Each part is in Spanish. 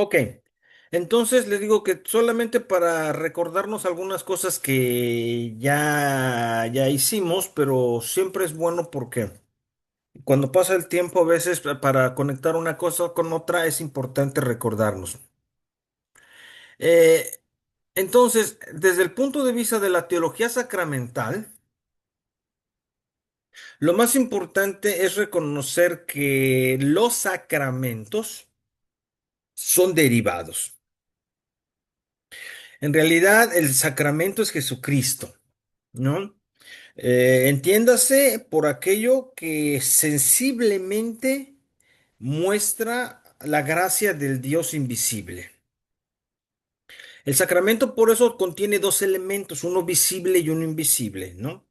Ok, entonces les digo que solamente para recordarnos algunas cosas que ya hicimos, pero siempre es bueno porque cuando pasa el tiempo, a veces para conectar una cosa con otra es importante recordarnos. Eh, entonces, desde el punto de vista de la teología sacramental, lo más importante es reconocer que los sacramentos son derivados. En realidad, el sacramento es Jesucristo, ¿no? Entiéndase por aquello que sensiblemente muestra la gracia del Dios invisible. El sacramento por eso contiene dos elementos, uno visible y uno invisible, ¿no?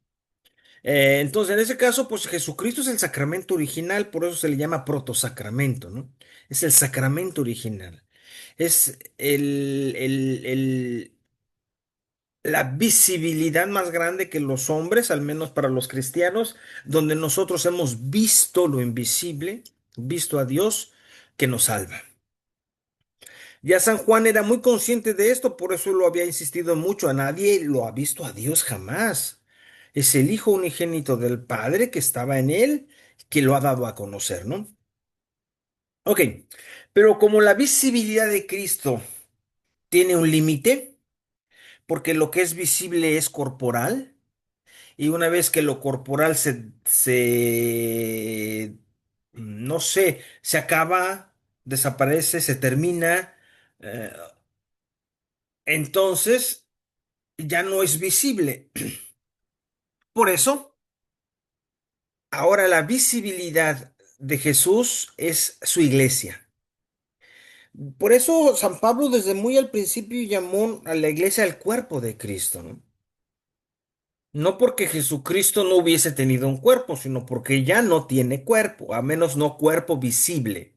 Entonces, en ese caso, pues Jesucristo es el sacramento original, por eso se le llama protosacramento, ¿no? Es el sacramento original. Es la visibilidad más grande que los hombres, al menos para los cristianos, donde nosotros hemos visto lo invisible, visto a Dios que nos salva. Ya San Juan era muy consciente de esto, por eso lo había insistido mucho. A nadie lo ha visto a Dios jamás. Es el Hijo unigénito del Padre que estaba en él, que lo ha dado a conocer, ¿no? Ok, pero como la visibilidad de Cristo tiene un límite, porque lo que es visible es corporal, y una vez que lo corporal no sé, se acaba, desaparece, se termina, eh, entonces ya no es visible. Por eso, ahora la visibilidad de Jesús es su iglesia. Por eso San Pablo desde muy al principio llamó a la iglesia el cuerpo de Cristo, ¿no? No porque Jesucristo no hubiese tenido un cuerpo, sino porque ya no tiene cuerpo, a menos no cuerpo visible.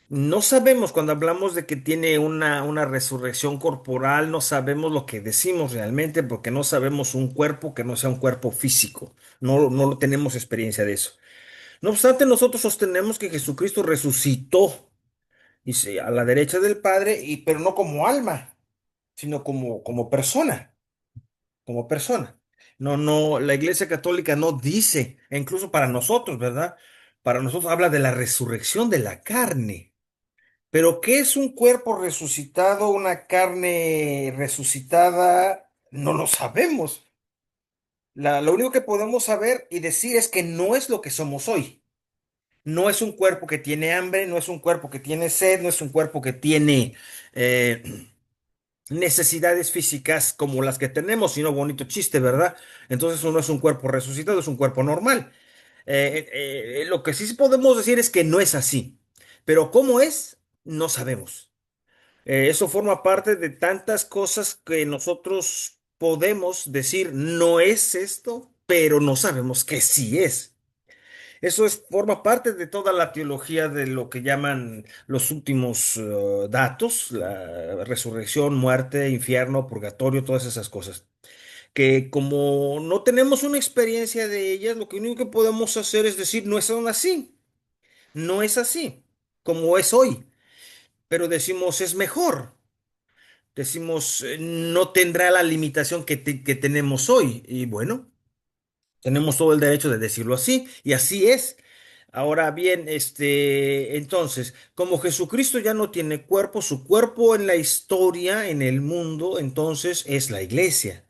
No sabemos cuando hablamos de que tiene una resurrección corporal, no sabemos lo que decimos realmente porque no sabemos un cuerpo que no sea un cuerpo físico. No tenemos experiencia de eso. No obstante, nosotros sostenemos que Jesucristo resucitó y a la derecha del Padre, pero no como alma, sino como persona, como persona. No, la Iglesia Católica no dice, e incluso para nosotros, ¿verdad? Para nosotros habla de la resurrección de la carne. Pero ¿qué es un cuerpo resucitado, una carne resucitada? No lo sabemos. Lo único que podemos saber y decir es que no es lo que somos hoy. No es un cuerpo que tiene hambre, no es un cuerpo que tiene sed, no es un cuerpo que tiene eh, necesidades físicas como las que tenemos, sino bonito chiste, ¿verdad? Entonces eso no es un cuerpo resucitado, es un cuerpo normal. Lo que sí podemos decir es que no es así. Pero ¿cómo es? No sabemos. Eso forma parte de tantas cosas que nosotros podemos decir, no es esto, pero no sabemos que sí es. Eso forma parte de toda la teología de lo que llaman los últimos datos, la resurrección, muerte, infierno, purgatorio, todas esas cosas. Que como no tenemos una experiencia de ellas, lo que único que podemos hacer es decir, no son así, no es así, como es hoy, pero decimos es mejor. Decimos, no tendrá la limitación que tenemos hoy. Y bueno, tenemos todo el derecho de decirlo así, y así es. Ahora bien, entonces, como Jesucristo ya no tiene cuerpo, su cuerpo en la historia, en el mundo, entonces es la iglesia.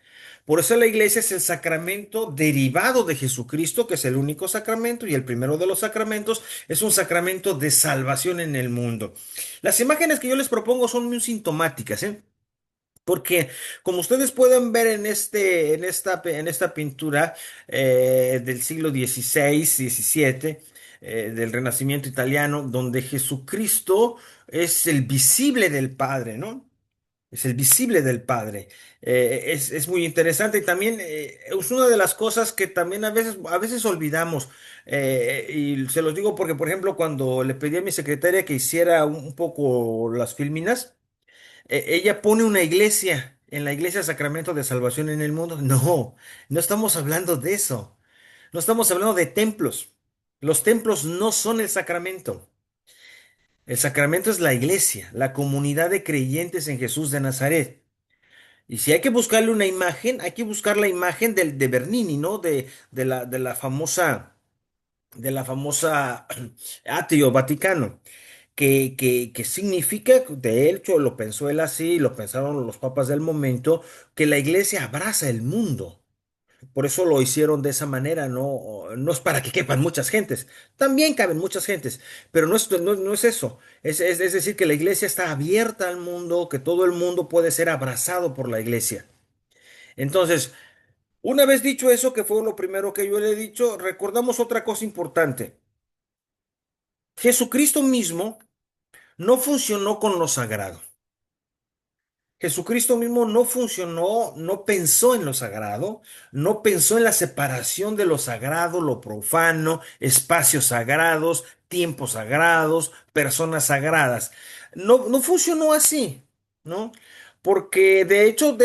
Por eso la iglesia es el sacramento derivado de Jesucristo, que es el único sacramento y el primero de los sacramentos, es un sacramento de salvación en el mundo. Las imágenes que yo les propongo son muy sintomáticas, ¿eh? Porque como ustedes pueden ver en esta pintura del siglo XVI, XVII, del Renacimiento italiano, donde Jesucristo es el visible del Padre, ¿no? Es el visible del Padre. Es muy interesante y también es una de las cosas que también a veces olvidamos. Y se los digo porque, por ejemplo, cuando le pedí a mi secretaria que hiciera un poco las filminas, ella pone una iglesia en la iglesia Sacramento de Salvación en el mundo. No, no estamos hablando de eso. No estamos hablando de templos. Los templos no son el sacramento. El sacramento es la iglesia, la comunidad de creyentes en Jesús de Nazaret. Y si hay que buscarle una imagen, hay que buscar la imagen de Bernini, ¿no? De la famosa atrio Vaticano, que significa, de hecho, lo pensó él así, lo pensaron los papas del momento, que la iglesia abraza el mundo. Por eso lo hicieron de esa manera, no, no es para que quepan muchas gentes, también caben muchas gentes, pero no es eso. Es decir, que la iglesia está abierta al mundo, que todo el mundo puede ser abrazado por la iglesia. Entonces, una vez dicho eso, que fue lo primero que yo le he dicho, recordamos otra cosa importante. Jesucristo mismo no funcionó con lo sagrado. Jesucristo mismo no funcionó, no pensó en lo sagrado, no pensó en la separación de lo sagrado, lo profano, espacios sagrados, tiempos sagrados, personas sagradas. No, no funcionó así, ¿no? Porque de hecho,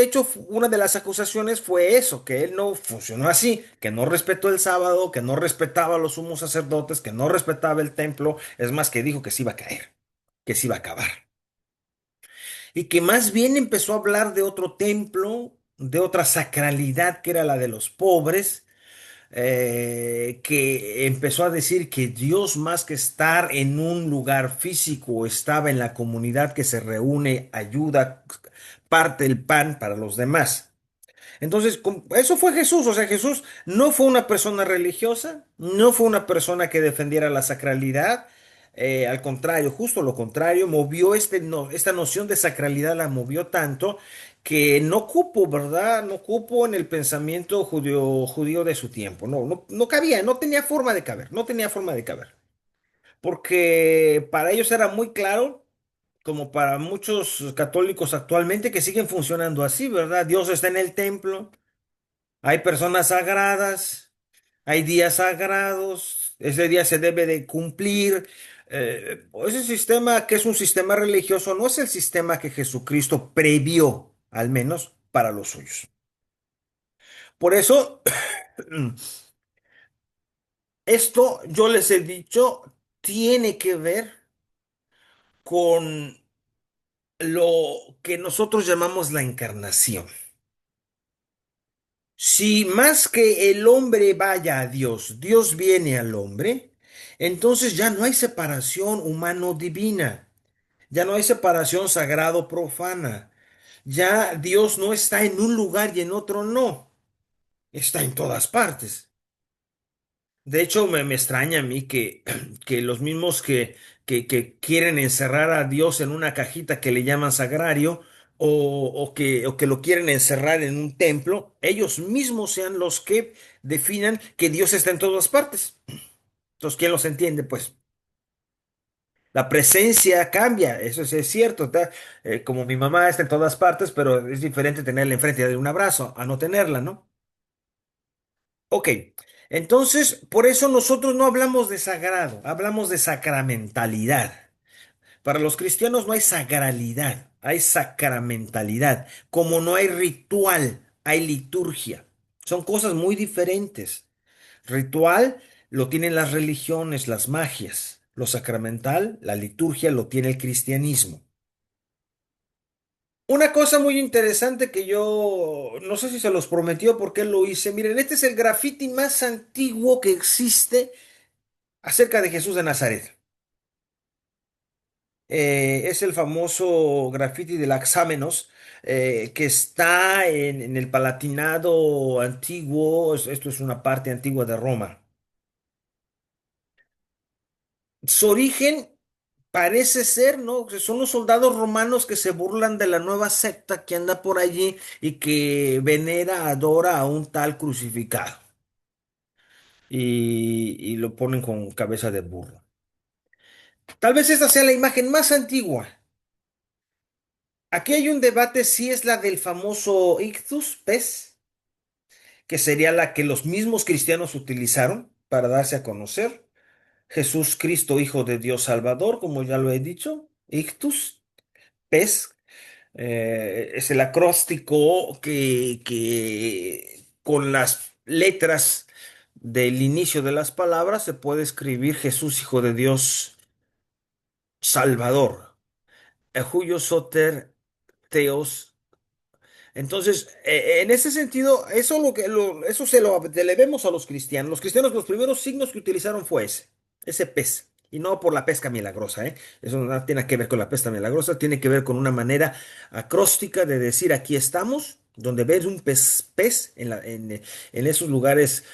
una de las acusaciones fue eso, que él no funcionó así, que no respetó el sábado, que no respetaba a los sumos sacerdotes, que no respetaba el templo, es más, que dijo que se iba a caer, que se iba a acabar y que más bien empezó a hablar de otro templo, de otra sacralidad que era la de los pobres, que empezó a decir que Dios más que estar en un lugar físico estaba en la comunidad que se reúne, ayuda, parte el pan para los demás. Entonces, eso fue Jesús. O sea, Jesús no fue una persona religiosa, no fue una persona que defendiera la sacralidad. Al contrario, justo lo contrario, movió esta noción de sacralidad, la movió tanto que no cupo, ¿verdad? No cupo en el pensamiento judío de su tiempo. No, no, no cabía, no tenía forma de caber, no tenía forma de caber. Porque para ellos era muy claro, como para muchos católicos actualmente, que siguen funcionando así, ¿verdad? Dios está en el templo. Hay personas sagradas, hay días sagrados, ese día se debe de cumplir. Ese sistema, que es un sistema religioso, no es el sistema que Jesucristo previó, al menos para los suyos. Por eso, esto yo les he dicho, tiene que ver con lo que nosotros llamamos la encarnación. Si más que el hombre vaya a Dios, Dios viene al hombre, entonces ya no hay separación humano-divina, ya no hay separación sagrado-profana, ya Dios no está en un lugar y en otro no, está en todas partes. De hecho, me extraña a mí que los mismos que quieren encerrar a Dios en una cajita que le llaman sagrario o que lo quieren encerrar en un templo, ellos mismos sean los que definan que Dios está en todas partes. Entonces, ¿quién los entiende? Pues la presencia cambia, eso sí es cierto. Como mi mamá está en todas partes, pero es diferente tenerla enfrente de un abrazo a no tenerla, ¿no? Ok, entonces por eso nosotros no hablamos de sagrado, hablamos de sacramentalidad. Para los cristianos no hay sagralidad, hay sacramentalidad. Como no hay ritual, hay liturgia. Son cosas muy diferentes. Ritual lo tienen las religiones, las magias. Lo sacramental, la liturgia, lo tiene el cristianismo. Una cosa muy interesante que yo no sé si se los prometió porque lo hice. Miren, este es el grafiti más antiguo que existe acerca de Jesús de Nazaret. Es el famoso grafiti del Axámenos, que está en el Palatinado antiguo. Esto es una parte antigua de Roma. Su origen parece ser, ¿no? Que son los soldados romanos que se burlan de la nueva secta que anda por allí y que venera, adora a un tal crucificado y lo ponen con cabeza de burro. Tal vez esta sea la imagen más antigua. Aquí hay un debate si es la del famoso ictus, pez, que sería la que los mismos cristianos utilizaron para darse a conocer. Jesús Cristo, Hijo de Dios Salvador, como ya lo he dicho. Ictus, pez, es el acróstico que con las letras del inicio de las palabras se puede escribir Jesús, Hijo de Dios Salvador, Huyo Soter Theos. Entonces, en ese sentido, eso, eso se lo debemos a los cristianos. Los cristianos, los primeros signos que utilizaron fue ese pez. Y no por la pesca milagrosa, ¿eh? Eso no tiene que ver con la pesca milagrosa, tiene que ver con una manera acróstica de decir aquí estamos, donde ves un pez en esos lugares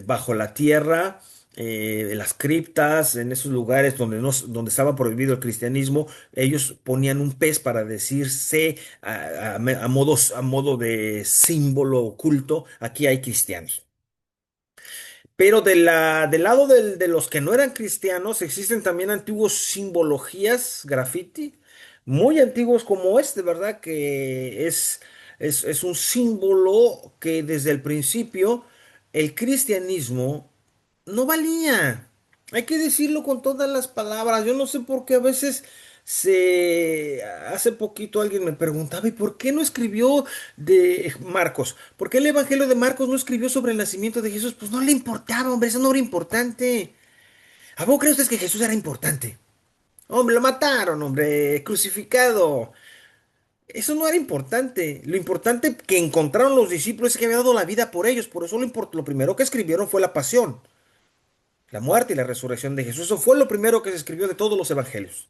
bajo la tierra, en las criptas, en esos lugares donde, no, donde estaba prohibido el cristianismo, ellos ponían un pez para decirse a modo de símbolo oculto, aquí hay cristianos. Pero del lado de los que no eran cristianos, existen también antiguos simbologías, graffiti, muy antiguos como este, ¿verdad? Que es un símbolo que desde el principio el cristianismo no valía. Hay que decirlo con todas las palabras. Yo no sé por qué a veces hace poquito alguien me preguntaba, ¿y por qué no escribió de Marcos? ¿Por qué el Evangelio de Marcos no escribió sobre el nacimiento de Jesús? Pues no le importaba, hombre, eso no era importante. ¿A vos creen ustedes que Jesús era importante? Hombre, lo mataron, hombre, crucificado. Eso no era importante. Lo importante que encontraron los discípulos es que había dado la vida por ellos. Por eso lo primero que escribieron fue la pasión, la muerte y la resurrección de Jesús. Eso fue lo primero que se escribió de todos los evangelios.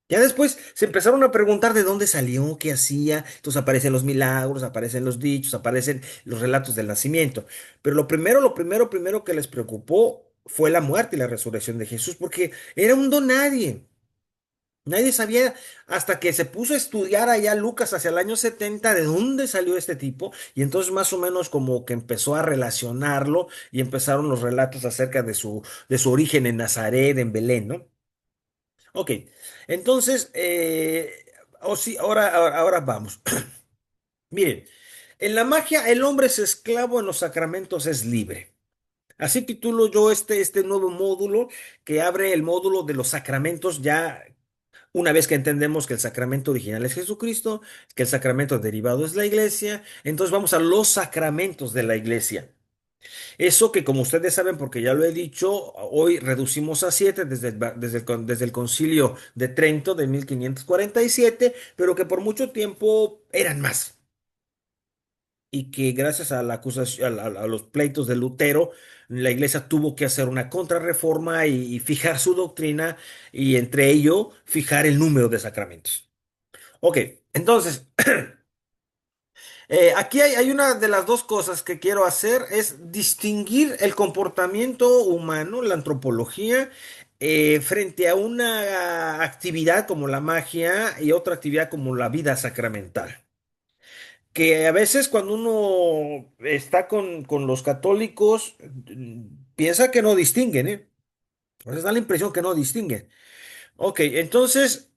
Ya después se empezaron a preguntar de dónde salió, qué hacía. Entonces aparecen los milagros, aparecen los dichos, aparecen los relatos del nacimiento. Pero primero que les preocupó fue la muerte y la resurrección de Jesús, porque era un don nadie. Nadie sabía hasta que se puso a estudiar allá Lucas hacia el año 70 de dónde salió este tipo. Y entonces más o menos como que empezó a relacionarlo y empezaron los relatos acerca de su origen en Nazaret, en Belén, ¿no? Ok, entonces, sí, ahora vamos. Miren, en la magia el hombre es esclavo, en los sacramentos es libre. Así titulo yo este nuevo módulo que abre el módulo de los sacramentos ya una vez que entendemos que el sacramento original es Jesucristo, que el sacramento derivado es la iglesia, entonces vamos a los sacramentos de la iglesia. Eso que como ustedes saben, porque ya lo he dicho, hoy reducimos a siete desde el Concilio de Trento de 1547, pero que por mucho tiempo eran más. Y que gracias a la acusación, a los pleitos de Lutero, la iglesia tuvo que hacer una contrarreforma y fijar su doctrina y entre ello fijar el número de sacramentos. Ok, entonces, aquí hay una de las dos cosas que quiero hacer, es distinguir el comportamiento humano, la antropología, frente a una actividad como la magia y otra actividad como la vida sacramental. Que a veces cuando uno está con los católicos, piensa que no distinguen, ¿eh? A veces da la impresión que no distinguen. Ok, entonces,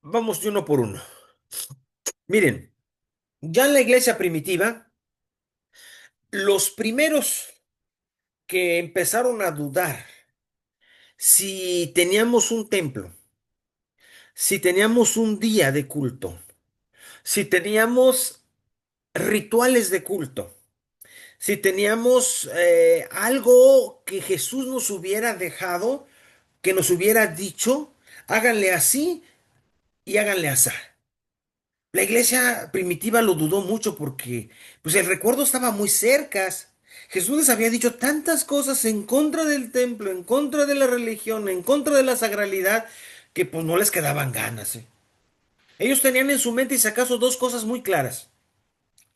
vamos de uno por uno. Miren, ya en la iglesia primitiva, los primeros que empezaron a dudar si teníamos un templo, si teníamos un día de culto, si teníamos rituales de culto, si teníamos algo que Jesús nos hubiera dejado, que nos hubiera dicho, háganle así y háganle así. La iglesia primitiva lo dudó mucho porque pues el recuerdo estaba muy cerca. Jesús les había dicho tantas cosas en contra del templo, en contra de la religión, en contra de la sagralidad, que pues no les quedaban ganas, ¿eh? Ellos tenían en su mente y si acaso dos cosas muy claras.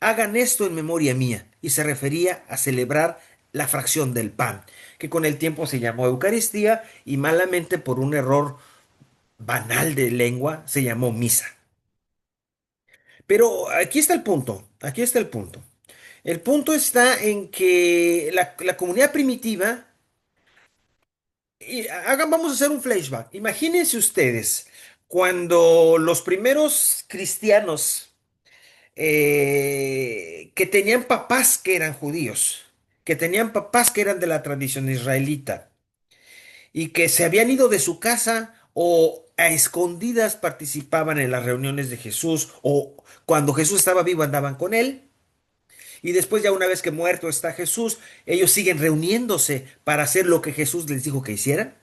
Hagan esto en memoria mía. Y se refería a celebrar la fracción del pan, que con el tiempo se llamó Eucaristía y malamente por un error banal de lengua se llamó misa. Pero aquí está el punto, aquí está el punto. El punto está en que la comunidad primitiva, vamos a hacer un flashback. Imagínense ustedes cuando los primeros cristianos que tenían papás que eran judíos, que tenían papás que eran de la tradición israelita y que se habían ido de su casa o a escondidas participaban en las reuniones de Jesús o cuando Jesús estaba vivo andaban con él. Y después ya una vez que muerto está Jesús, ellos siguen reuniéndose para hacer lo que Jesús les dijo que hicieran.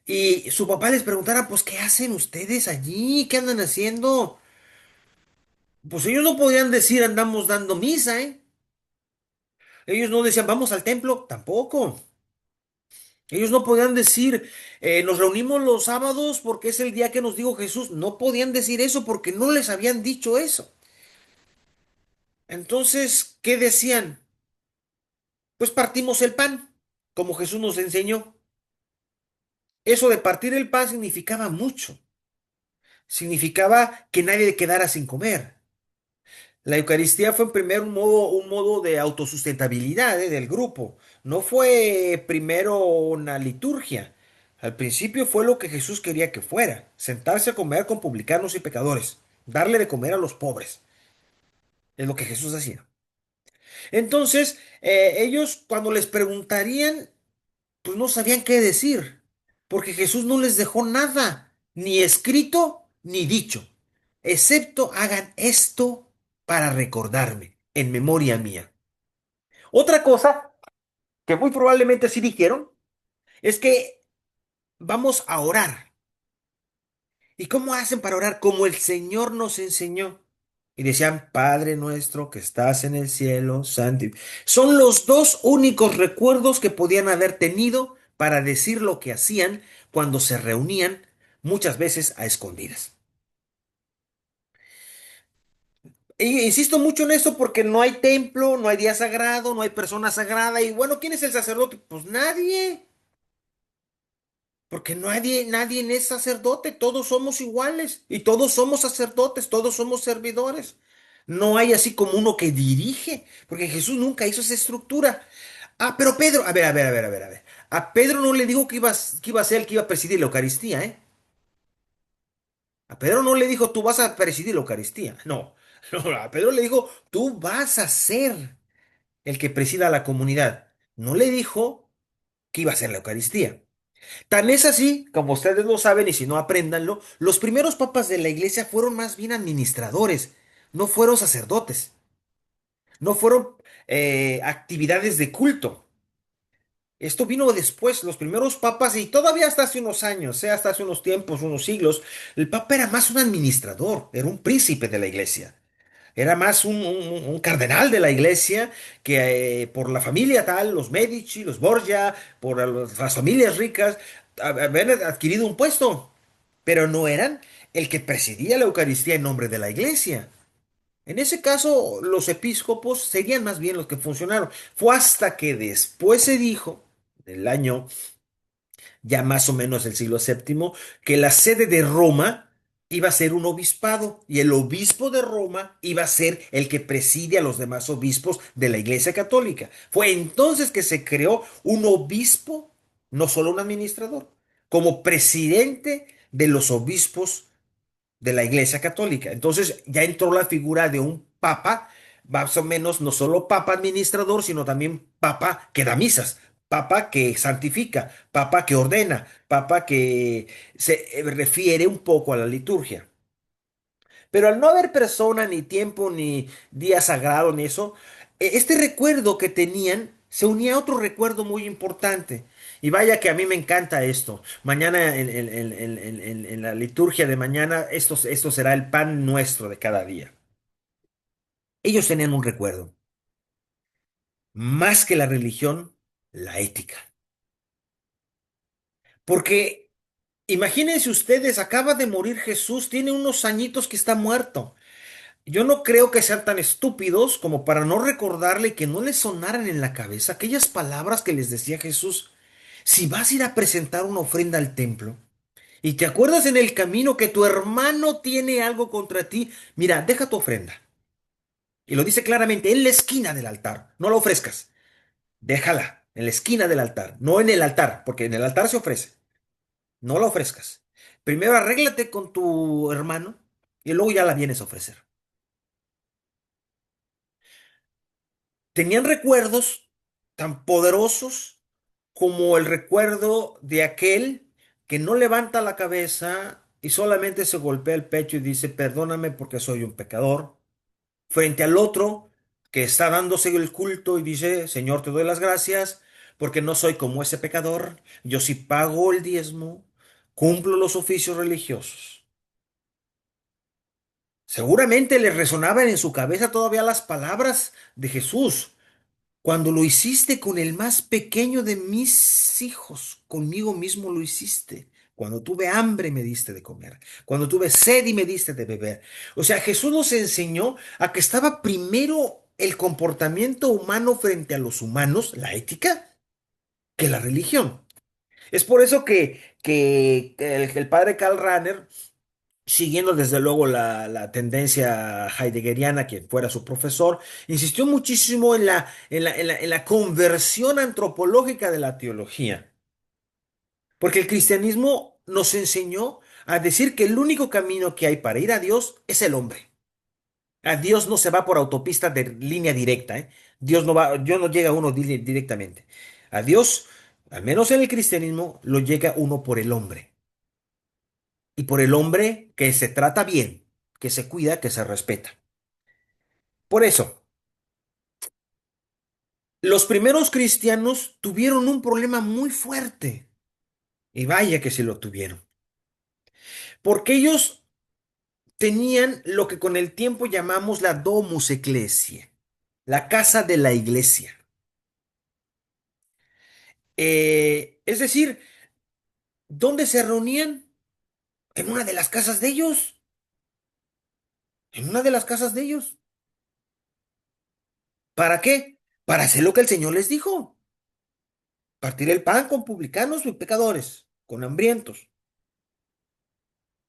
Y su papá les preguntara, pues, ¿qué hacen ustedes allí? ¿Qué andan haciendo? Pues ellos no podían decir andamos dando misa, ¿eh? Ellos no decían vamos al templo, tampoco. Ellos no podían decir nos reunimos los sábados porque es el día que nos dijo Jesús. No podían decir eso porque no les habían dicho eso. Entonces, ¿qué decían? Pues partimos el pan, como Jesús nos enseñó. Eso de partir el pan significaba mucho. Significaba que nadie quedara sin comer. La Eucaristía fue primero un modo de autosustentabilidad, del grupo. No fue primero una liturgia. Al principio fue lo que Jesús quería que fuera, sentarse a comer con publicanos y pecadores, darle de comer a los pobres. Es lo que Jesús hacía. Entonces, ellos cuando les preguntarían, pues no sabían qué decir, porque Jesús no les dejó nada, ni escrito ni dicho, excepto hagan esto para recordarme, en memoria mía. Otra cosa que muy probablemente sí dijeron es que vamos a orar. ¿Y cómo hacen para orar? Como el Señor nos enseñó. Y decían, Padre nuestro que estás en el cielo, santo. Son los dos únicos recuerdos que podían haber tenido para decir lo que hacían cuando se reunían, muchas veces a escondidas. E insisto mucho en esto porque no hay templo, no hay día sagrado, no hay persona sagrada. Y bueno, ¿quién es el sacerdote? Pues nadie. Porque nadie es sacerdote, todos somos iguales y todos somos sacerdotes, todos somos servidores. No hay así como uno que dirige, porque Jesús nunca hizo esa estructura. Ah, pero Pedro, a ver. A Pedro no le dijo que iba a ser el que iba a presidir la Eucaristía, ¿eh? A Pedro no le dijo, tú vas a presidir la Eucaristía. No, no, a Pedro le dijo, tú vas a ser el que presida la comunidad. No le dijo que iba a ser la Eucaristía. Tan es así, como ustedes lo saben y si no apréndanlo, los primeros papas de la iglesia fueron más bien administradores, no fueron sacerdotes, no fueron actividades de culto. Esto vino después, los primeros papas y todavía hasta hace unos años, hasta hace unos tiempos, unos siglos, el papa era más un administrador, era un príncipe de la iglesia. Era más un cardenal de la iglesia que por la familia tal, los Medici, los Borgia, por las familias ricas, habían adquirido un puesto, pero no eran el que presidía la Eucaristía en nombre de la iglesia. En ese caso, los episcopos serían más bien los que funcionaron. Fue hasta que después se dijo, del año ya más o menos el siglo séptimo, que la sede de Roma iba a ser un obispado y el obispo de Roma iba a ser el que preside a los demás obispos de la Iglesia Católica. Fue entonces que se creó un obispo, no solo un administrador, como presidente de los obispos de la Iglesia Católica. Entonces ya entró la figura de un papa, más o menos no solo papa administrador, sino también papa que da misas, papa que santifica, papa que ordena, papa que se refiere un poco a la liturgia. Pero al no haber persona, ni tiempo, ni día sagrado, ni eso, este recuerdo que tenían se unía a otro recuerdo muy importante. Y vaya que a mí me encanta esto. Mañana en la liturgia de mañana, esto será el pan nuestro de cada día. Ellos tenían un recuerdo. Más que la religión, la ética. Porque imagínense ustedes, acaba de morir Jesús, tiene unos añitos que está muerto. Yo no creo que sean tan estúpidos como para no recordarle que no les sonaran en la cabeza aquellas palabras que les decía Jesús. Si vas a ir a presentar una ofrenda al templo y te acuerdas en el camino que tu hermano tiene algo contra ti, mira, deja tu ofrenda. Y lo dice claramente, en la esquina del altar. No la ofrezcas. Déjala en la esquina del altar, no en el altar, porque en el altar se ofrece. No la ofrezcas. Primero arréglate con tu hermano y luego ya la vienes a ofrecer. Tenían recuerdos tan poderosos como el recuerdo de aquel que no levanta la cabeza y solamente se golpea el pecho y dice, perdóname porque soy un pecador, frente al otro que está dándose el culto y dice, Señor, te doy las gracias porque no soy como ese pecador, yo sí pago el diezmo, cumplo los oficios religiosos. Seguramente le resonaban en su cabeza todavía las palabras de Jesús. Cuando lo hiciste con el más pequeño de mis hijos, conmigo mismo lo hiciste. Cuando tuve hambre me diste de comer. Cuando tuve sed y me diste de beber. O sea, Jesús nos enseñó a que estaba primero el comportamiento humano frente a los humanos, la ética, que la religión. Es por eso que el padre Karl Rahner, siguiendo desde luego la tendencia heideggeriana, quien fuera su profesor, insistió muchísimo en la conversión antropológica de la teología, porque el cristianismo nos enseñó a decir que el único camino que hay para ir a Dios es el hombre. A Dios no se va por autopista de línea directa, ¿eh? Dios no llega a uno directamente. A Dios, al menos en el cristianismo, lo llega uno por el hombre. Y por el hombre que se trata bien, que se cuida, que se respeta. Por eso, los primeros cristianos tuvieron un problema muy fuerte. Y vaya que se lo tuvieron. Porque ellos tenían lo que con el tiempo llamamos la domus ecclesiae, la casa de la iglesia. Es decir, ¿dónde se reunían? En una de las casas de ellos. En una de las casas de ellos. ¿Para qué? Para hacer lo que el Señor les dijo. Partir el pan con publicanos y pecadores, con hambrientos.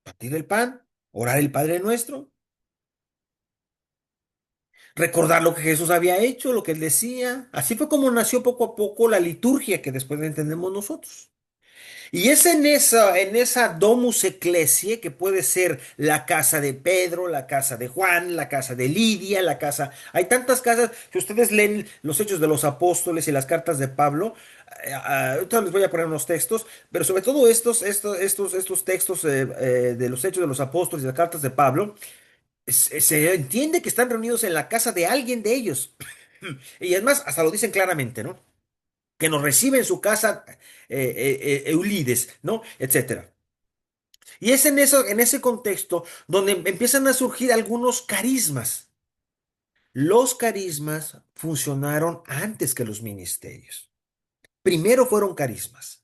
Partir el pan, orar el Padre Nuestro, recordar lo que Jesús había hecho, lo que él decía. Así fue como nació poco a poco la liturgia que después entendemos nosotros. Y es en esa domus ecclesiae, que puede ser la casa de Pedro, la casa de Juan, la casa de Lidia, la casa. Hay tantas casas. Si ustedes leen los Hechos de los Apóstoles y las cartas de Pablo, ahorita les voy a poner unos textos, pero sobre todo estos textos de los Hechos de los Apóstoles y las cartas de Pablo, se entiende que están reunidos en la casa de alguien de ellos. Y además, hasta lo dicen claramente, ¿no? Que nos recibe en su casa Eulides, ¿no? Etcétera. Y es en ese contexto donde empiezan a surgir algunos carismas. Los carismas funcionaron antes que los ministerios. Primero fueron carismas.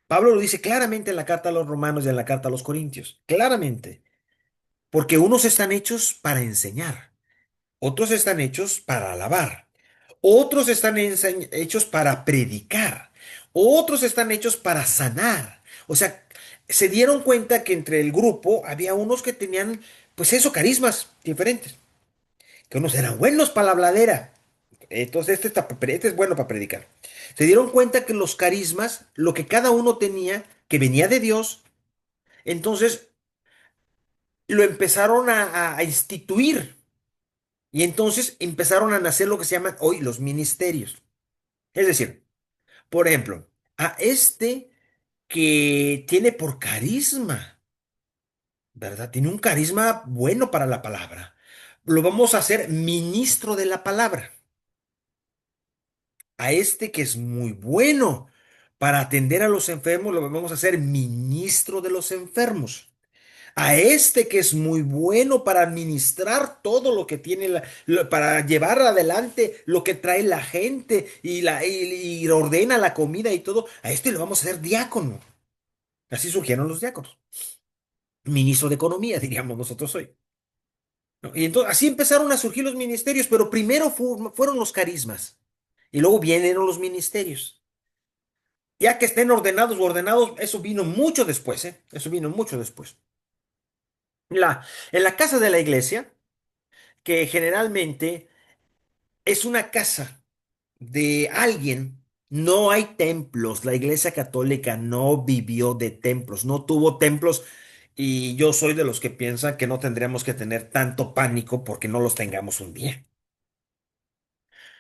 Pablo lo dice claramente en la carta a los romanos y en la carta a los corintios. Claramente. Porque unos están hechos para enseñar. Otros están hechos para alabar. Otros están hechos para predicar. Otros están hechos para sanar. O sea, se dieron cuenta que entre el grupo había unos que tenían, pues eso, carismas diferentes. Que unos eran buenos para la habladera. Entonces este es bueno para predicar. Se dieron cuenta que los carismas, lo que cada uno tenía, que venía de Dios, entonces lo empezaron a instituir. Y entonces empezaron a nacer lo que se llaman hoy los ministerios. Es decir, por ejemplo, a este que tiene por carisma, ¿verdad? Tiene un carisma bueno para la palabra. Lo vamos a hacer ministro de la palabra. A este que es muy bueno para atender a los enfermos, lo vamos a hacer ministro de los enfermos. A este que es muy bueno para administrar todo lo que tiene, para llevar adelante lo que trae la gente y ordena la comida y todo, a este lo vamos a hacer diácono. Así surgieron los diáconos. Ministro de Economía, diríamos nosotros hoy, ¿no? Y entonces así empezaron a surgir los ministerios, pero primero fueron los carismas y luego vinieron los ministerios. Ya que estén ordenados o ordenados, eso vino mucho después, ¿eh? Eso vino mucho después. En la casa de la iglesia, que generalmente es una casa de alguien. No hay templos. La Iglesia Católica no vivió de templos, no tuvo templos. Y yo soy de los que piensan que no tendríamos que tener tanto pánico porque no los tengamos un día.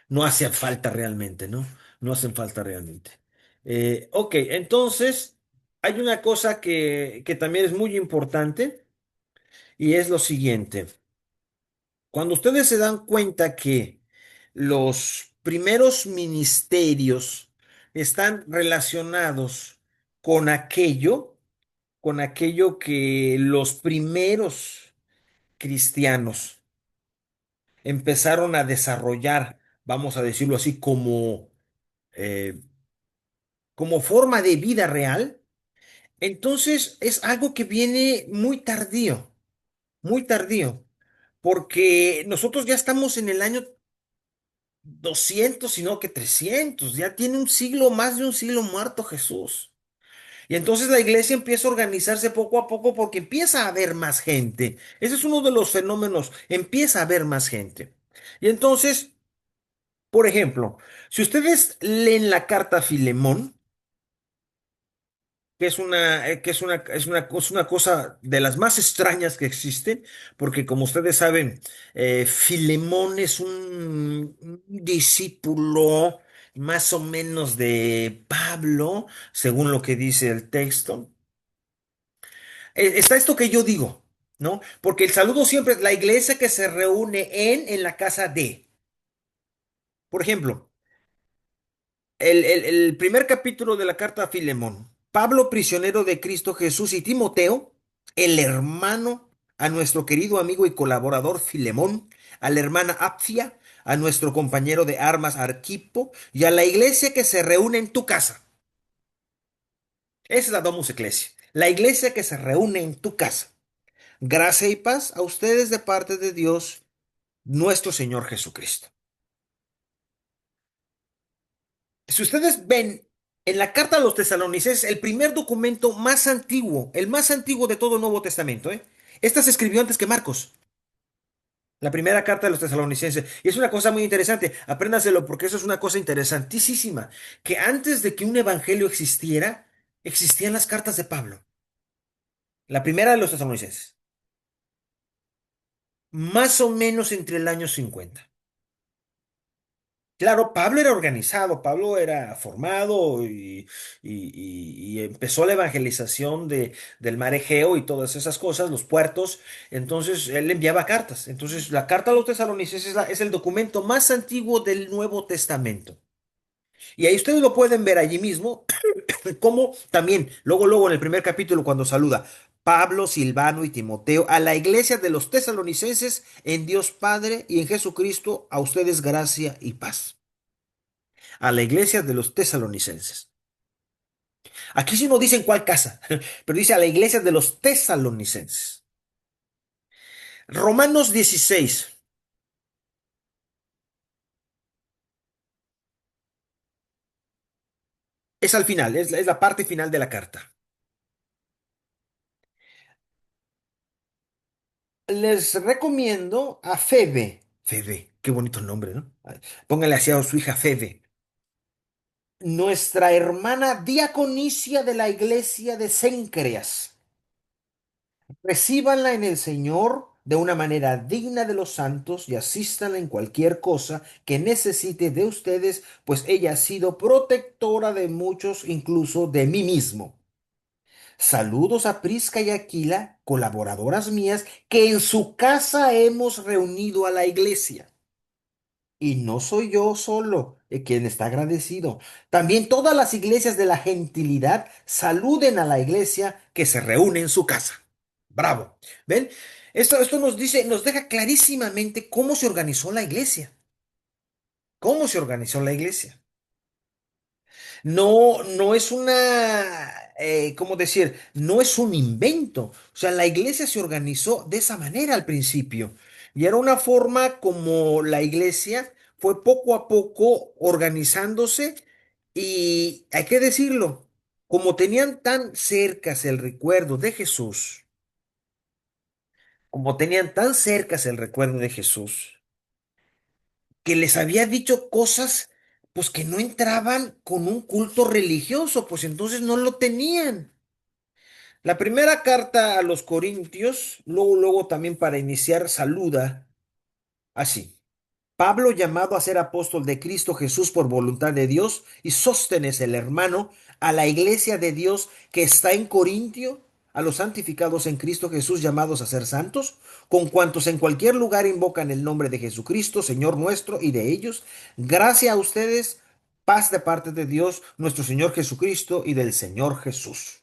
No hace falta realmente, ¿no? No hacen falta realmente. Ok, entonces hay una cosa que también es muy importante y es lo siguiente. Cuando ustedes se dan cuenta que los primeros ministerios están relacionados con aquello, con aquello que los primeros cristianos empezaron a desarrollar, vamos a decirlo así, eh, como forma de vida real, entonces es algo que viene muy tardío, porque nosotros ya estamos en el año 200, sino que 300, ya tiene un siglo, más de un siglo muerto Jesús. Y entonces la iglesia empieza a organizarse poco a poco porque empieza a haber más gente. Ese es uno de los fenómenos, empieza a haber más gente. Y entonces, por ejemplo, si ustedes leen la carta a Filemón, que es una cosa de las más extrañas que existen, porque como ustedes saben, Filemón es un discípulo más o menos de Pablo, según lo que dice el texto. Está esto que yo digo, ¿no? Porque el saludo siempre es la iglesia que se reúne en la casa de. Por ejemplo, el primer capítulo de la carta a Filemón. Pablo, prisionero de Cristo Jesús, y Timoteo, el hermano, a nuestro querido amigo y colaborador Filemón, a la hermana Apfia, a nuestro compañero de armas Arquipo, y a la iglesia que se reúne en tu casa. Esa es la Domus Ecclesia, la iglesia que se reúne en tu casa. Gracia y paz a ustedes de parte de Dios, nuestro Señor Jesucristo. Si ustedes ven en la carta a los tesalonicenses, el primer documento más antiguo, el más antiguo de todo el Nuevo Testamento, ¿eh? Esta se escribió antes que Marcos, la primera carta de los tesalonicenses. Y es una cosa muy interesante, apréndaselo porque eso es una cosa interesantísima, que antes de que un evangelio existiera, existían las cartas de Pablo, la primera de los tesalonicenses, más o menos entre el año 50. Claro, Pablo era organizado, Pablo era formado y empezó la evangelización del mar Egeo y todas esas cosas, los puertos. Entonces él enviaba cartas. Entonces la carta a los tesalonicenses es el documento más antiguo del Nuevo Testamento. Y ahí ustedes lo pueden ver allí mismo, como también, luego en el primer capítulo, cuando saluda Pablo, Silvano y Timoteo a la iglesia de los tesalonicenses en Dios Padre y en Jesucristo, a ustedes gracia y paz a la iglesia de los tesalonicenses. Aquí sí no dicen cuál casa, pero dice a la iglesia de los tesalonicenses. Romanos 16 es al final, es la parte final de la carta. Les recomiendo a Febe. Febe, qué bonito nombre, ¿no? Póngale así a su hija Febe. Nuestra hermana diaconicia de la iglesia de Cencreas. Recíbanla en el Señor de una manera digna de los santos y asístanla en cualquier cosa que necesite de ustedes, pues ella ha sido protectora de muchos, incluso de mí mismo. Saludos a Prisca y Aquila, colaboradoras mías, que en su casa hemos reunido a la iglesia. Y no soy yo solo quien está agradecido. También todas las iglesias de la gentilidad saluden a la iglesia que se reúne en su casa. Bravo. ¿Ven? Esto nos dice, nos deja clarísimamente cómo se organizó la iglesia. ¿Cómo se organizó la iglesia? No es ¿cómo decir? No es un invento. O sea, la iglesia se organizó de esa manera al principio. Y era una forma como la iglesia fue poco a poco organizándose y hay que decirlo, como tenían tan cercas el recuerdo de Jesús, como tenían tan cercas el recuerdo de Jesús, que les había dicho cosas pues que no entraban con un culto religioso, pues entonces no lo tenían. La primera carta a los Corintios, luego también para iniciar, saluda así. Pablo, llamado a ser apóstol de Cristo Jesús por voluntad de Dios, y Sóstenes el hermano, a la iglesia de Dios que está en Corintio, a los santificados en Cristo Jesús llamados a ser santos, con cuantos en cualquier lugar invocan el nombre de Jesucristo, Señor nuestro, y de ellos, gracia a ustedes, paz de parte de Dios, nuestro Señor Jesucristo y del Señor Jesús.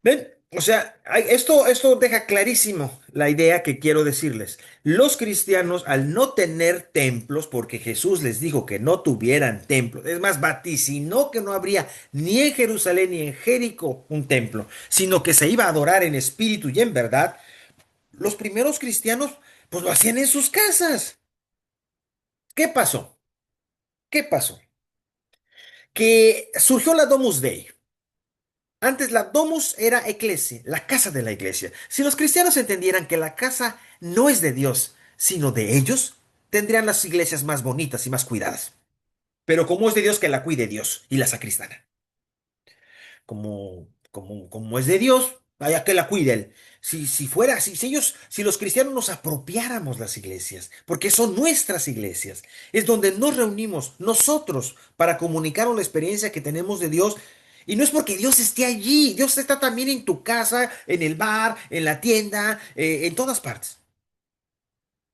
¿Ven? O sea, esto deja clarísimo la idea que quiero decirles. Los cristianos, al no tener templos, porque Jesús les dijo que no tuvieran templos, es más, vaticinó que no habría ni en Jerusalén ni en Jericó un templo, sino que se iba a adorar en espíritu y en verdad, los primeros cristianos, pues lo hacían en sus casas. ¿Qué pasó? ¿Qué pasó? Que surgió la Domus Dei. Antes la domus era eclesia, la casa de la iglesia. Si los cristianos entendieran que la casa no es de Dios, sino de ellos, tendrían las iglesias más bonitas y más cuidadas. Pero como es de Dios, que la cuide Dios y la sacristana. Como es de Dios, vaya que la cuide Él. Si fuera, si ellos, si los cristianos nos apropiáramos las iglesias, porque son nuestras iglesias, es donde nos reunimos nosotros para comunicar la experiencia que tenemos de Dios. Y no es porque Dios esté allí, Dios está también en tu casa, en el bar, en la tienda, en todas partes.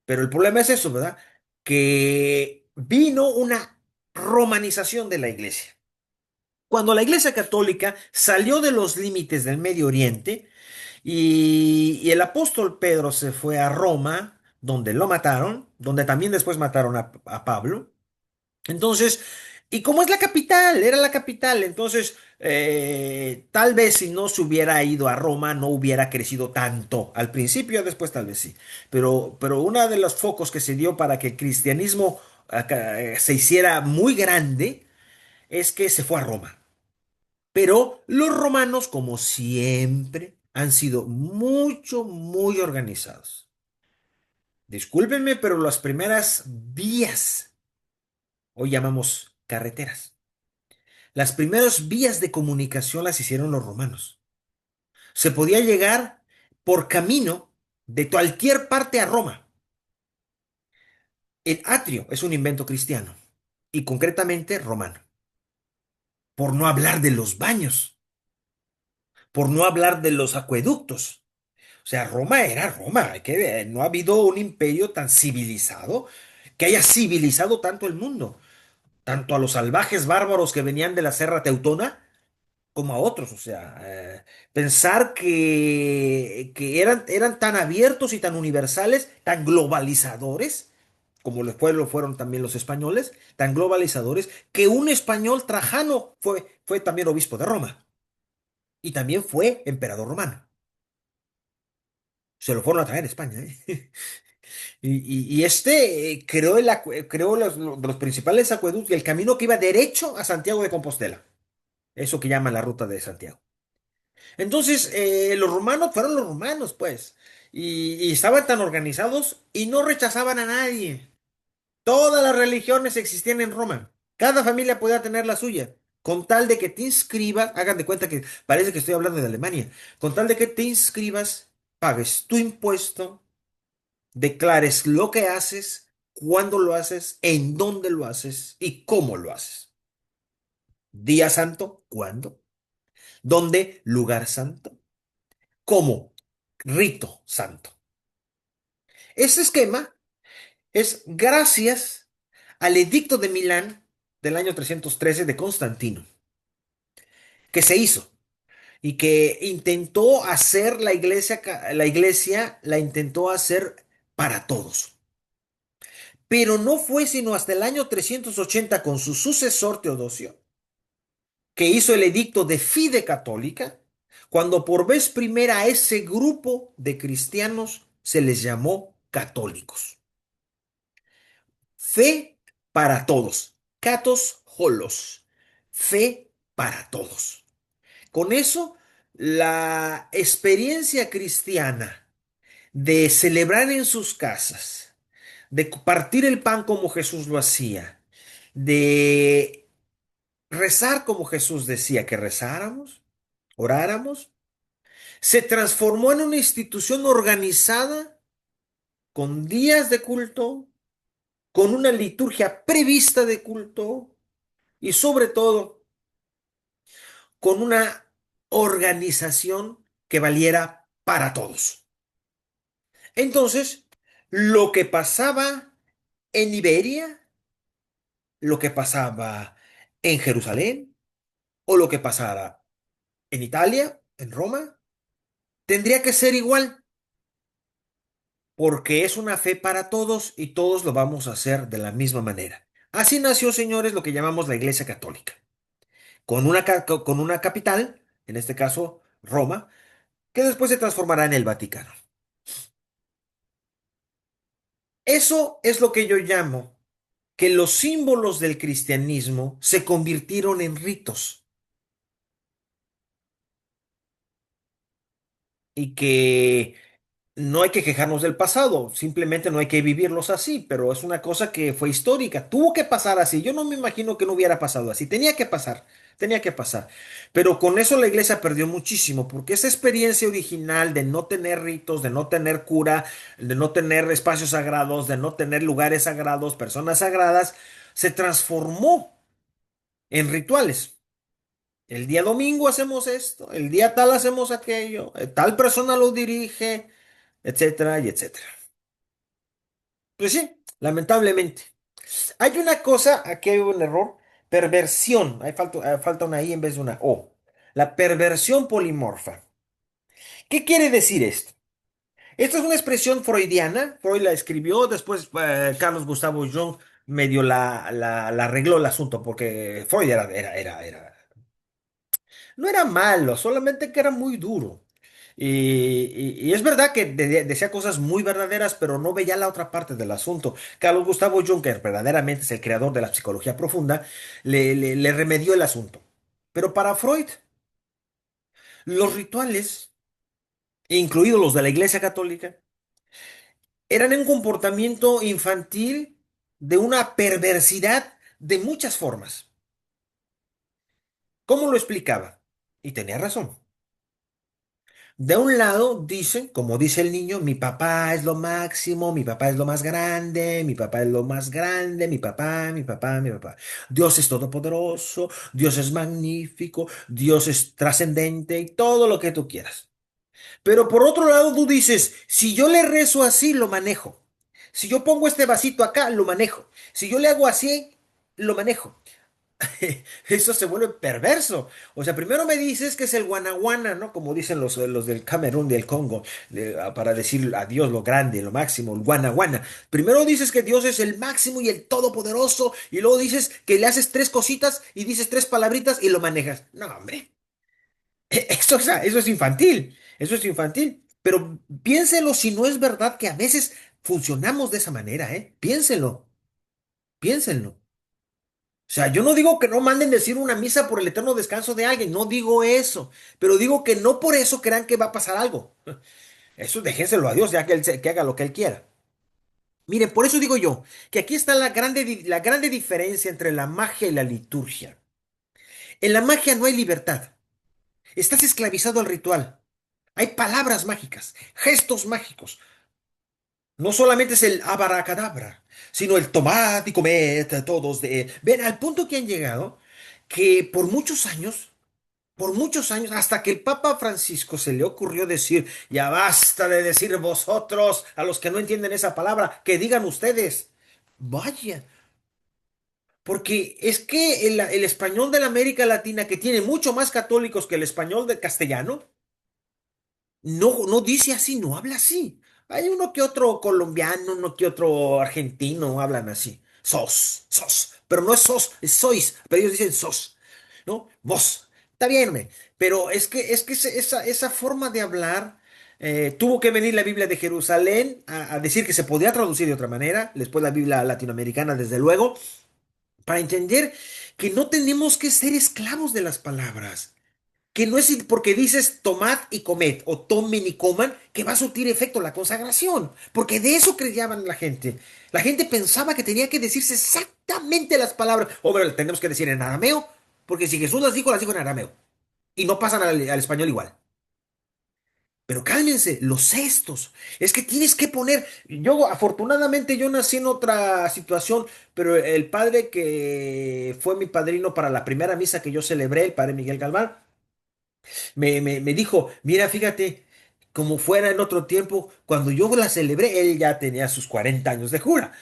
Pero el problema es eso, ¿verdad? Que vino una romanización de la iglesia. Cuando la Iglesia Católica salió de los límites del Medio Oriente y el apóstol Pedro se fue a Roma, donde lo mataron, donde también después mataron a Pablo. Entonces, y como es la capital, era la capital, entonces tal vez si no se hubiera ido a Roma no hubiera crecido tanto. Al principio, después tal vez sí. Pero uno de los focos que se dio para que el cristianismo se hiciera muy grande es que se fue a Roma. Pero los romanos, como siempre, han sido muy organizados. Discúlpenme, pero las primeras vías, hoy llamamos carreteras, las primeras vías de comunicación las hicieron los romanos. Se podía llegar por camino de cualquier parte a Roma. El atrio es un invento cristiano y concretamente romano. Por no hablar de los baños, por no hablar de los acueductos. O sea, Roma era Roma, no ha habido un imperio tan civilizado que haya civilizado tanto el mundo, tanto a los salvajes bárbaros que venían de la Serra Teutona como a otros. O sea, pensar que eran tan abiertos y tan universales, tan globalizadores, como lo fueron también los españoles, tan globalizadores, que un español Trajano fue también obispo de Roma y también fue emperador romano. Se lo fueron a traer a España, ¿eh? Y este creó, creó los principales acueductos y el camino que iba derecho a Santiago de Compostela. Eso que llaman la ruta de Santiago. Entonces, los romanos fueron los romanos, pues. Y estaban tan organizados y no rechazaban a nadie. Todas las religiones existían en Roma. Cada familia podía tener la suya. Con tal de que te inscribas, hagan de cuenta que parece que estoy hablando de Alemania. Con tal de que te inscribas, pagues tu impuesto, declares lo que haces, cuándo lo haces, en dónde lo haces y cómo lo haces. Día santo, ¿cuándo? ¿Dónde? Lugar santo. ¿Cómo? Rito santo. Ese esquema es gracias al edicto de Milán del año 313 de Constantino, que se hizo y que intentó hacer la iglesia la intentó hacer para todos. Pero no fue sino hasta el año 380 con su sucesor Teodosio, que hizo el edicto de Fide Católica, cuando por vez primera a ese grupo de cristianos se les llamó católicos. Fe para todos. Catos holos. Fe para todos. Con eso, la experiencia cristiana de celebrar en sus casas, de partir el pan como Jesús lo hacía, de rezar como Jesús decía que rezáramos, oráramos, se transformó en una institución organizada con días de culto, con una liturgia prevista de culto y sobre todo con una organización que valiera para todos. Entonces, lo que pasaba en Iberia, lo que pasaba en Jerusalén o lo que pasara en Italia, en Roma, Tendría que ser igual, porque es una fe para todos y todos lo vamos a hacer de la misma manera. Así nació, señores, lo que llamamos la Iglesia Católica, con una capital, en este caso Roma, que después se transformará en el Vaticano. Eso es lo que yo llamo que los símbolos del cristianismo se convirtieron en ritos y que no hay que quejarnos del pasado, simplemente no hay que vivirlos así, pero es una cosa que fue histórica, tuvo que pasar así. Yo no me imagino que no hubiera pasado así, tenía que pasar. Pero con eso la iglesia perdió muchísimo, porque esa experiencia original de no tener ritos, de no tener cura, de no tener espacios sagrados, de no tener lugares sagrados, personas sagradas, se transformó en rituales. El día domingo hacemos esto, el día tal hacemos aquello, tal persona lo dirige, etcétera y etcétera. Pues sí, lamentablemente. Hay una cosa, aquí hay un error, perversión. Falta una I en vez de una O. La perversión polimorfa. ¿Qué quiere decir esto? Esta es una expresión freudiana. Freud la escribió, después Carlos Gustavo Jung medio la arregló el asunto, porque Freud no era malo, solamente que era muy duro. Y es verdad que decía cosas muy verdaderas, pero no veía la otra parte del asunto. Carlos Gustavo Jung, que verdaderamente es el creador de la psicología profunda, le remedió el asunto. Pero para Freud, los rituales, incluidos los de la Iglesia Católica, eran un comportamiento infantil de una perversidad de muchas formas. ¿Cómo lo explicaba? Y tenía razón. De un lado dicen, como dice el niño, mi papá es lo máximo, mi papá es lo más grande, mi papá es lo más grande, mi papá, mi papá, mi papá. Dios es todopoderoso, Dios es magnífico, Dios es trascendente y todo lo que tú quieras. Pero por otro lado tú dices, si yo le rezo así, lo manejo. Si yo pongo este vasito acá, lo manejo. Si yo le hago así, lo manejo. Eso se vuelve perverso. O sea, primero me dices que es el guanaguana, ¿no? Como dicen los del Camerún, del Congo, para decir a Dios lo grande, lo máximo, el guanaguana. Primero dices que Dios es el máximo y el todopoderoso, y luego dices que le haces tres cositas y dices tres palabritas y lo manejas. No, hombre, eso es infantil, eso es infantil. Pero piénselo si no es verdad que a veces funcionamos de esa manera, ¿eh? Piénselo, piénsenlo. O sea, yo no digo que no manden decir una misa por el eterno descanso de alguien, no digo eso, pero digo que no por eso crean que va a pasar algo. Eso déjenselo a Dios, ya que que haga lo que Él quiera. Miren, por eso digo yo, que aquí está la grande diferencia entre la magia y la liturgia. En la magia no hay libertad, estás esclavizado al ritual. Hay palabras mágicas, gestos mágicos. No solamente es el abaracadabra, sino el tomad y comed todos de... Ven, al punto que han llegado que por muchos años, hasta que el Papa Francisco se le ocurrió decir, ya basta de decir vosotros a los que no entienden esa palabra, que digan ustedes. Vaya, porque es que el español de la América Latina, que tiene mucho más católicos que el español del castellano, no dice así, no habla así. Hay uno que otro colombiano, uno que otro argentino hablan así. Sos. Pero no es sos, es sois. Pero ellos dicen sos, ¿no? Vos. Está bien, hombre. Pero esa forma de hablar, tuvo que venir la Biblia de Jerusalén a decir que se podía traducir de otra manera. Después la Biblia latinoamericana, desde luego, para entender que no tenemos que ser esclavos de las palabras, que no es porque dices tomad y comed o tomen y coman que va a surtir efecto la consagración, porque de eso creían la gente. La gente pensaba que tenía que decirse exactamente las palabras, o bueno, tenemos que decir en arameo, porque si Jesús las dijo en arameo y no pasan al español igual. Pero cálmense, los cestos. Es que tienes que poner. Yo, afortunadamente, yo nací en otra situación, pero el padre que fue mi padrino para la primera misa que yo celebré, el padre Miguel Galván, me dijo, mira, fíjate, como fuera en otro tiempo, cuando yo la celebré, él ya tenía sus 40 años de jura.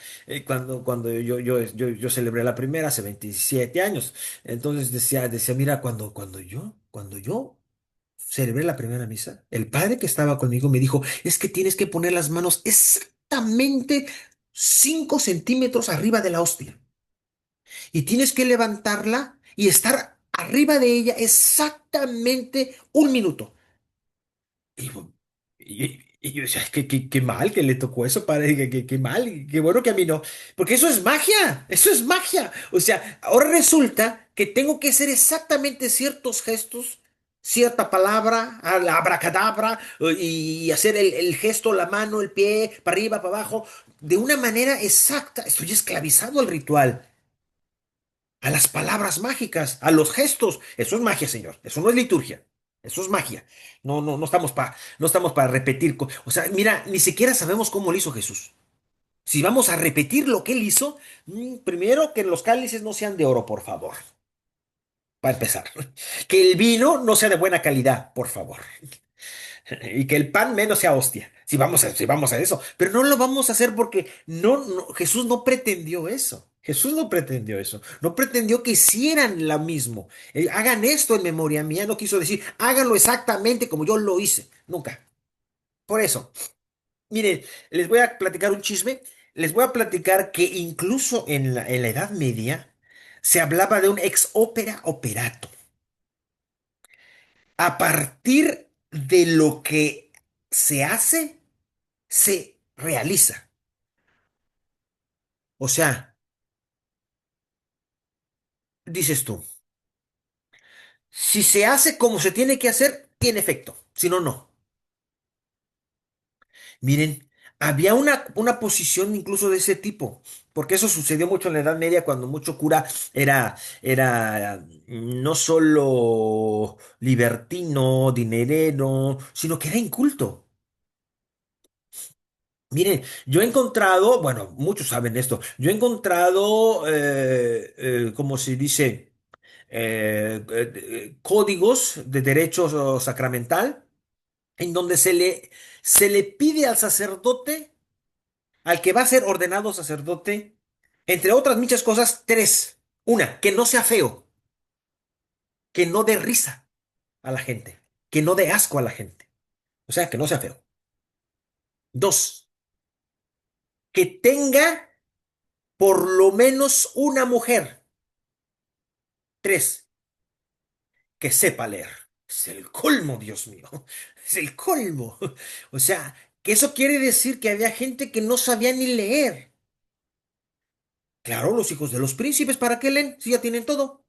Cuando yo celebré la primera hace 27 años. Entonces decía, mira, cuando yo celebré la primera misa, el padre que estaba conmigo me dijo, es que tienes que poner las manos exactamente 5 centímetros arriba de la hostia y tienes que levantarla y estar arriba de ella exactamente 1 minuto. Y, y yo decía, qué mal que le tocó eso, padre, qué mal, qué bueno que a mí no. Porque eso es magia, eso es magia. O sea, ahora resulta que tengo que hacer exactamente ciertos gestos, cierta palabra, la abracadabra, y hacer el gesto, la mano, el pie, para arriba, para abajo, de una manera exacta. Estoy esclavizado al ritual, a las palabras mágicas, a los gestos. Eso es magia, señor. Eso no es liturgia. Eso es magia. No estamos para repetir. O sea, mira, ni siquiera sabemos cómo lo hizo Jesús. Si vamos a repetir lo que él hizo, primero que los cálices no sean de oro, por favor. Para empezar. Que el vino no sea de buena calidad, por favor. Y que el pan menos sea hostia. Si vamos a eso. Pero no lo vamos a hacer porque Jesús no pretendió eso. Jesús no pretendió eso. No pretendió que hicieran lo mismo. Hagan esto en memoria mía. No quiso decir, háganlo exactamente como yo lo hice. Nunca. Por eso, miren, les voy a platicar un chisme. Les voy a platicar que incluso en la Edad Media se hablaba de un ex opera operato. A partir de lo que se hace se realiza. O sea, dices tú, si se hace como se tiene que hacer, tiene efecto. Si no, no. Miren, había una posición incluso de ese tipo, porque eso sucedió mucho en la Edad Media cuando mucho cura era no solo libertino, dinerero, sino que era inculto. Miren, yo he encontrado, bueno, muchos saben esto, yo he encontrado, como se dice, códigos de derecho sacramental en donde se le pide al sacerdote, al que va a ser ordenado sacerdote, entre otras muchas cosas, tres. Una, que no sea feo, que no dé risa a la gente, que no dé asco a la gente, o sea, que no sea feo. Dos, que tenga por lo menos una mujer. Tres, que sepa leer. Es el colmo, Dios mío. Es el colmo. O sea, que eso quiere decir que había gente que no sabía ni leer. Claro, los hijos de los príncipes, ¿para qué leen? Si ya tienen todo.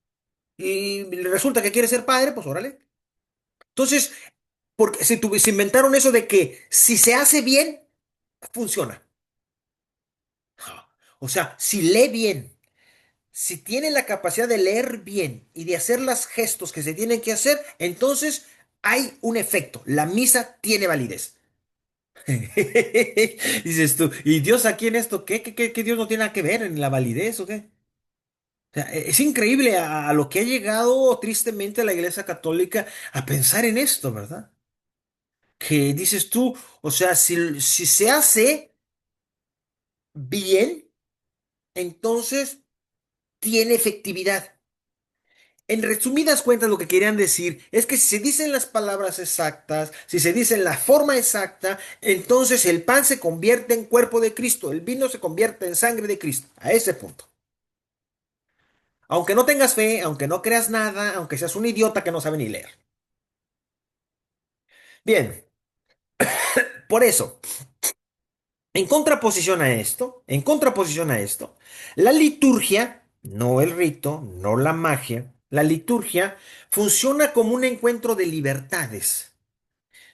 Y resulta que quiere ser padre, pues órale. Entonces, porque se inventaron eso de que si se hace bien, funciona. Ja. O sea, si lee bien, si tiene la capacidad de leer bien y de hacer los gestos que se tienen que hacer, entonces hay un efecto. La misa tiene validez. Dices tú, ¿y Dios aquí en esto qué? ¿Qué Dios no tiene nada que ver en la validez o qué? O sea, es increíble a lo que ha llegado tristemente la Iglesia Católica a pensar en esto, ¿verdad? Que dices tú, o sea, si se hace bien, entonces tiene efectividad. En resumidas cuentas, lo que querían decir es que si se dicen las palabras exactas, si se dice la forma exacta, entonces el pan se convierte en cuerpo de Cristo, el vino se convierte en sangre de Cristo. A ese punto. Aunque no tengas fe, aunque no creas nada, aunque seas un idiota que no sabe ni leer. Bien, por eso, en contraposición a esto, la liturgia, no el rito, no la magia, la liturgia funciona como un encuentro de libertades,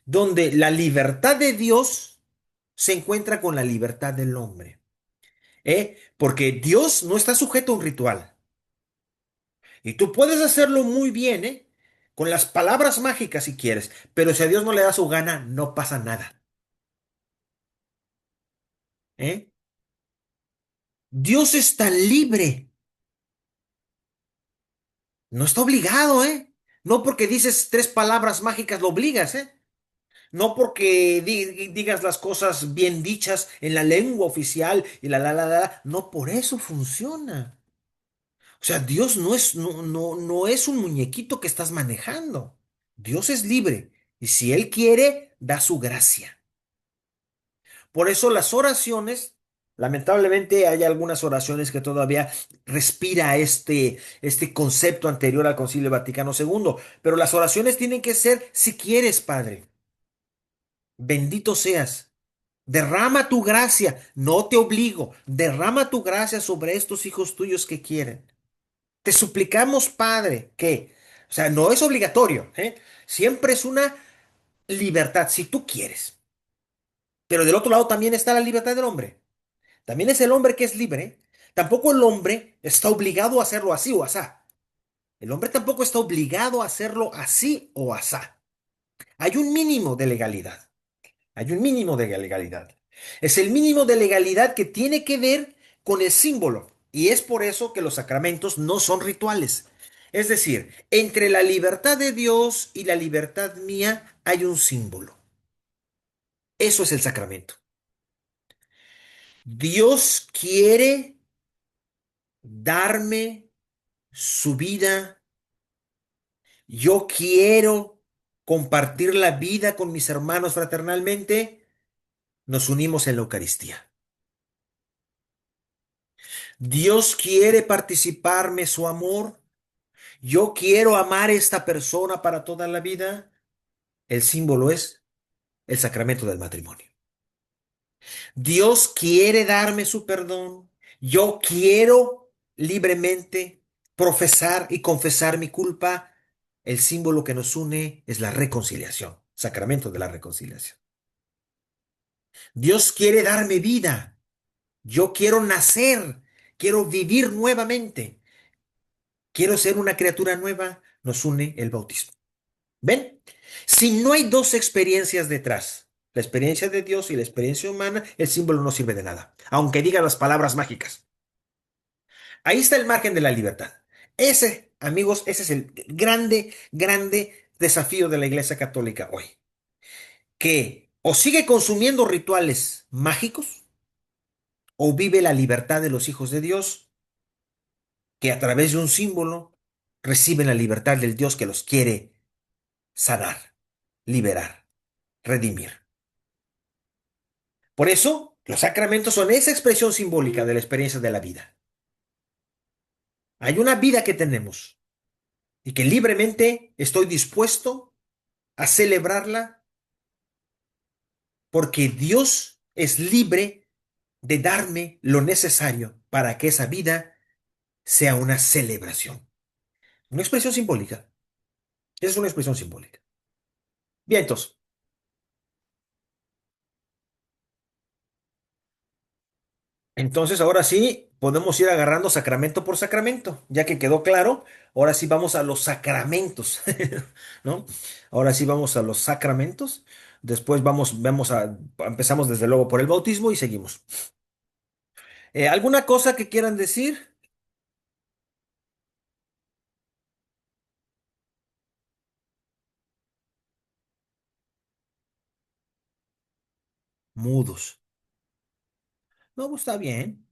donde la libertad de Dios se encuentra con la libertad del hombre, ¿eh? Porque Dios no está sujeto a un ritual. Y tú puedes hacerlo muy bien, ¿eh? Con las palabras mágicas si quieres, pero si a Dios no le da su gana, no pasa nada, ¿eh? Dios está libre, no está obligado, ¿eh? No porque dices tres palabras mágicas lo obligas, ¿eh? No porque digas las cosas bien dichas en la lengua oficial y no por eso funciona. O sea, Dios no es un muñequito que estás manejando. Dios es libre. Y si Él quiere, da su gracia. Por eso las oraciones, lamentablemente hay algunas oraciones que todavía respira este concepto anterior al Concilio Vaticano II, pero las oraciones tienen que ser, si quieres, Padre, bendito seas. Derrama tu gracia, no te obligo, derrama tu gracia sobre estos hijos tuyos que quieren. Te suplicamos, Padre, que, o sea, no es obligatorio, ¿eh? Siempre es una libertad, si tú quieres. Pero del otro lado también está la libertad del hombre. También es el hombre que es libre. Tampoco el hombre está obligado a hacerlo así o asá. El hombre tampoco está obligado a hacerlo así o asá. Hay un mínimo de legalidad. Hay un mínimo de legalidad. Es el mínimo de legalidad que tiene que ver con el símbolo. Y es por eso que los sacramentos no son rituales. Es decir, entre la libertad de Dios y la libertad mía hay un símbolo. Eso es el sacramento. Dios quiere darme su vida. Yo quiero compartir la vida con mis hermanos fraternalmente. Nos unimos en la Eucaristía. Dios quiere participarme su amor. Yo quiero amar a esta persona para toda la vida. El símbolo es el sacramento del matrimonio. Dios quiere darme su perdón. Yo quiero libremente profesar y confesar mi culpa. El símbolo que nos une es la reconciliación, sacramento de la reconciliación. Dios quiere darme vida. Yo quiero nacer. Quiero vivir nuevamente. Quiero ser una criatura nueva. Nos une el bautismo. ¿Ven? Si no hay dos experiencias detrás, la experiencia de Dios y la experiencia humana, el símbolo no sirve de nada, aunque diga las palabras mágicas. Ahí está el margen de la libertad. Ese, amigos, ese es el grande, grande desafío de la Iglesia Católica hoy, que o sigue consumiendo rituales mágicos o vive la libertad de los hijos de Dios, que a través de un símbolo reciben la libertad del Dios que los quiere sanar, liberar, redimir. Por eso, los sacramentos son esa expresión simbólica de la experiencia de la vida. Hay una vida que tenemos y que libremente estoy dispuesto a celebrarla porque Dios es libre de darme lo necesario para que esa vida sea una celebración. Una expresión simbólica. Esa es una expresión simbólica. Bien, entonces ahora sí podemos ir agarrando sacramento por sacramento, ya que quedó claro. Ahora sí vamos a los sacramentos, ¿no? Ahora sí vamos a los sacramentos. Después empezamos desde luego por el bautismo y seguimos. ¿Alguna cosa que quieran decir? Mudos. No, pues está bien.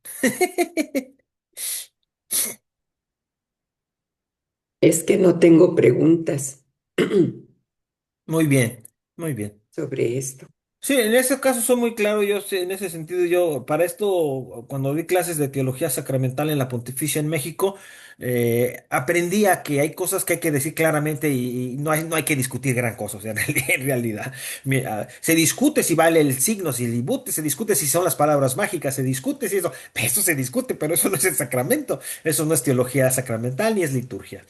Es que no tengo preguntas Muy bien, muy bien. sobre esto. Sí, en ese caso soy muy claro, yo sé, en ese sentido, yo para esto, cuando di clases de teología sacramental en la Pontificia en México, aprendí a que hay cosas que hay que decir claramente y no hay que discutir gran cosa, o sea, en realidad. Se discute si vale el signo, si el ibute, se discute si son las palabras mágicas, se discute si eso se discute, pero eso no es el sacramento, eso no es teología sacramental ni es liturgia.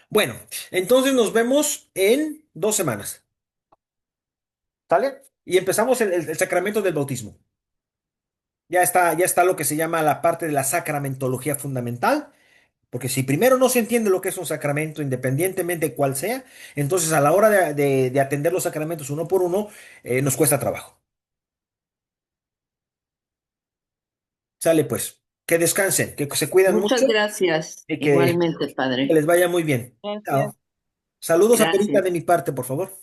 Bueno, entonces nos vemos en 2 semanas. ¿Sale? Y empezamos el sacramento del bautismo. Ya está lo que se llama la parte de la sacramentología fundamental, porque si primero no se entiende lo que es un sacramento, independientemente de cuál sea, entonces a la hora de atender los sacramentos uno por uno, nos cuesta trabajo. Sale pues, que descansen, que se cuidan Muchas mucho gracias, y que igualmente, que padre. les vaya muy bien. Gracias. Chao. Saludos a Perita Gracias. de mi parte, por favor.